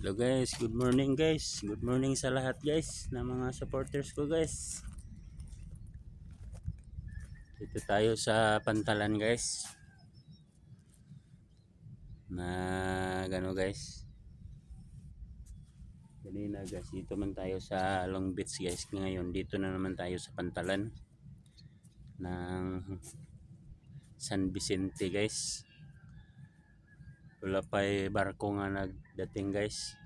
Hello guys, good morning guys. Good morning sa lahat guys, na mga supporters ko guys. Dito tayo sa Pantalan guys. Gano guys. Kanina guys, dito man tayo sa Long Beach guys. Ngayon dito na naman tayo sa Pantalan ng San Vicente guys. Wala pa barko nga nagdating guys.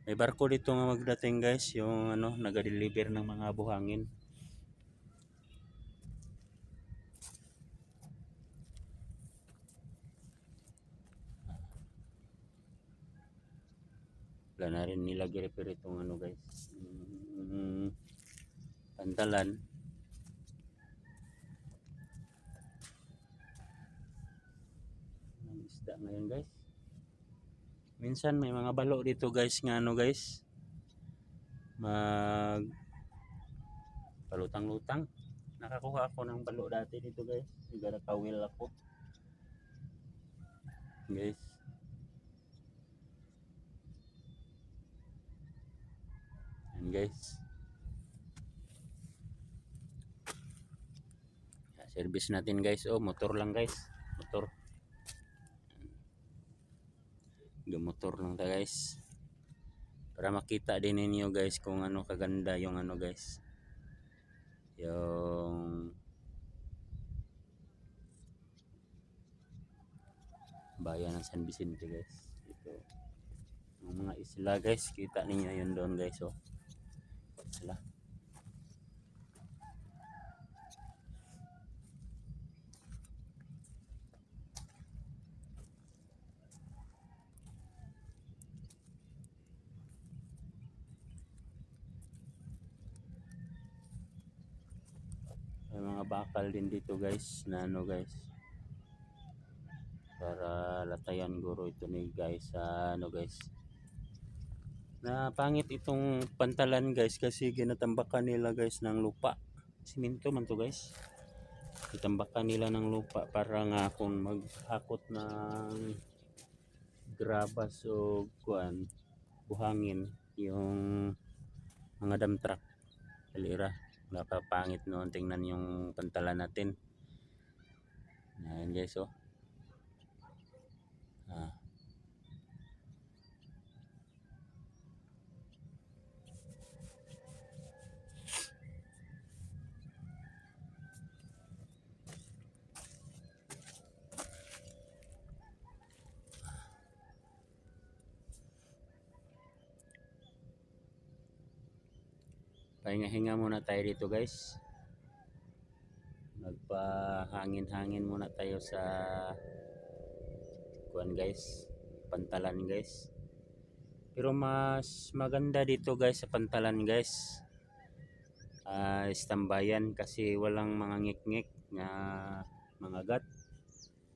May barko dito nga magdating guys, yung naga-deliver ng mga buhangin. Wala na rin nila repair itong guys. Pantalan. Ang isda ngayon guys. Minsan may mga balo dito guys nga guys. Mag palutang-lutang. Nakakuha ako ng balo dati dito guys. Nagkawil ako. Guys. Yan guys. Service natin guys. Oh, motor lang guys. Motor. Motor lang ta guys. Para makita din ninyo guys kung kaganda yung guys. Yung bayan ng San Vicente guys. Ito. Yung mga isla guys, kita ninyo yun doon guys. Oh. Isla. May mga bakal din dito guys na guys, para latayan guro ito ni guys sa guys, na pangit itong Pantalan guys kasi ginatambakan nila guys ng lupa, simento man to guys, itambakan nila ng lupa para nga kung maghakot ng grabas o kuan buhangin yung mga dump truck alira. Napapangit noon tingnan yung Pantalan natin. Ayan guys oh. Pahinga-hinga muna tayo dito guys. Magpahangin-hangin muna tayo sa kuan guys, Pantalan guys. Pero mas maganda dito guys sa Pantalan guys. Istambayan kasi walang mga ngik-ngik na mga gat.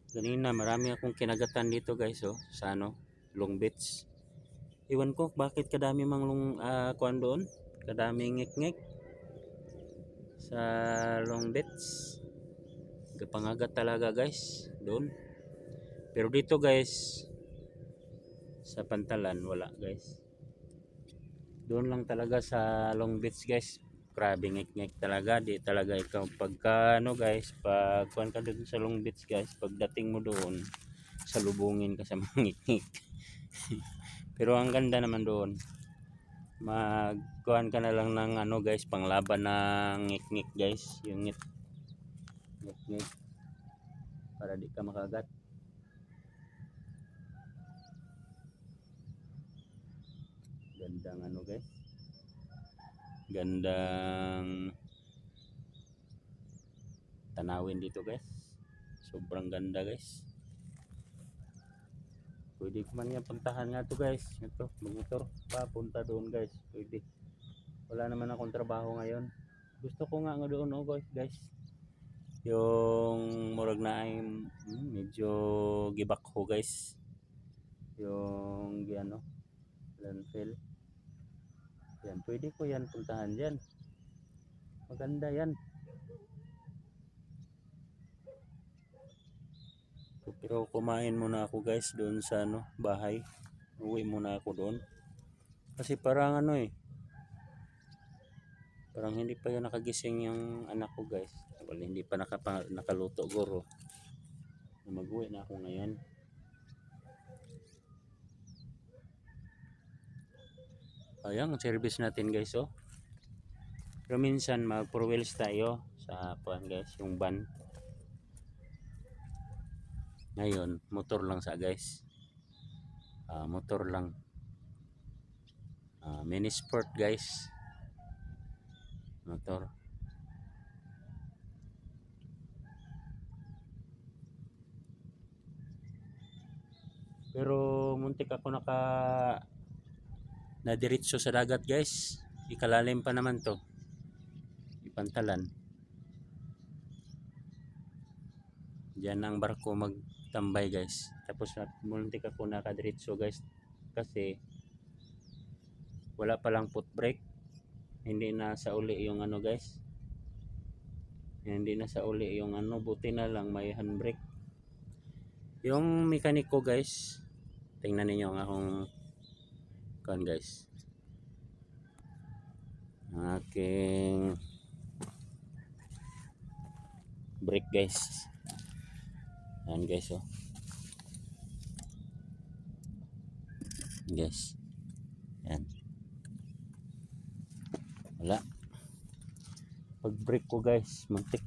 Kanina marami akong kinagatan dito guys oh, sa Long Beach. Iwan ko bakit kadami mang kuan doon. Kadaming ngik-ngik sa Long Beach. Kapangagat talaga guys doon. Pero dito guys sa Pantalan wala guys. Doon lang talaga sa Long Beach guys. Grabe ngik-ngik talaga. Di talaga ikaw pagka guys, pag kuan ka doon sa Long Beach guys, pagdating mo doon salubungin ka sa mga ngik-ngik. Pero ang ganda naman doon. Magkuhan ka na lang ng guys, panglaban ng ngik-ngik guys, yung ngik-ngik para di ka makagat. Gandang guys, gandang tanawin dito guys, sobrang ganda guys. Pwede ko man yan puntahan nga to guys, ito magmotor papunta doon guys, pwede. Wala naman akong trabaho ngayon, gusto ko nga doon guys, yung murag na ay medyo gibak ho guys, yung landfill yan, pwede ko yan puntahan dyan, maganda yan. Pero kumain muna ako guys doon sa bahay, Uwi muna ako doon. Kasi parang ano eh, parang hindi pa yun nakagising yung anak ko guys. Well, hindi pa nakaluto guro. Mag-uwi na ako ngayon. Ayan, ang service natin guys oh. Pero minsan mag 4 wheels tayo sa puan guys, yung van. Ngayon, motor lang sa guys. Motor lang. Mini sport guys. Motor. Pero muntik ako nadiretso sa dagat guys. Ikalalim pa naman to. Ipantalan. Diyan ang barko magtambay guys. Tapos muntik ako nakadiretso guys. Kasi wala palang foot brake. Hindi na sa uli yung ano guys. Hindi na sa uli yung ano. Buti na lang may handbrake. Yung mekaniko guys. Tingnan ninyo ang akong kan guys. Aking brake guys. Yan guys oh. Guys. Yan. Wala. Pag brake ko guys, muntik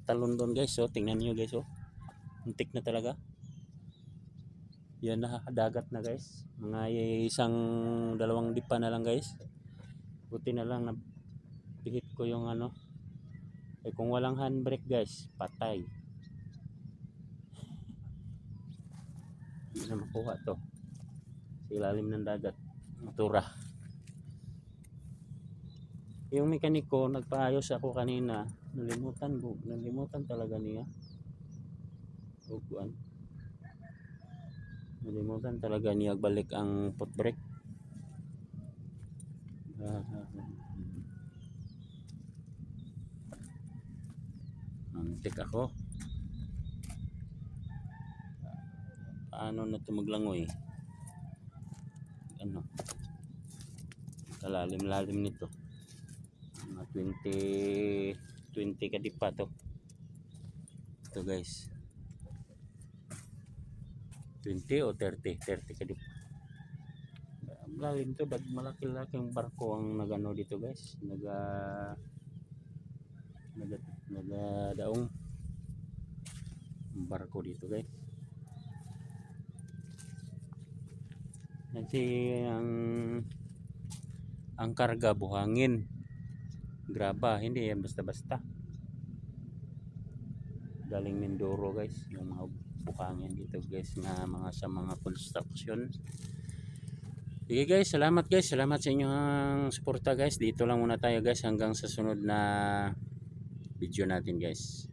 talon doon guys oh. Tingnan niyo guys oh. Muntik na talaga. Yan na dagat na guys. Mga isang dalawang dipa na lang guys. Buti na lang na pihit ko yung ano. Eh kung walang handbrake guys, patay. Hindi na makuha to. Sa ilalim ng dagat. Matura. Yung mekaniko, nagpaayos ako kanina. Nalimutan talaga niya. Uguan. Nalimutan talaga niya balik ang foot brake. Antik ako. Paano na ito maglangoy? Ano? Kalalim-lalim nito. Mga 20 kadipa to. Ito guys. 20 o 30 kadipa. Lalim to, malaki-laking barko ang nagano dito guys. Nagadaong barko dito guys. Kasi ang karga buhangin. Graba, hindi yan basta-basta. Galing Mindoro guys, yung mga buhangin dito guys na sa mga construction. Sige guys, salamat sa inyong suporta guys. Dito lang muna tayo guys hanggang sa sunod na video natin guys.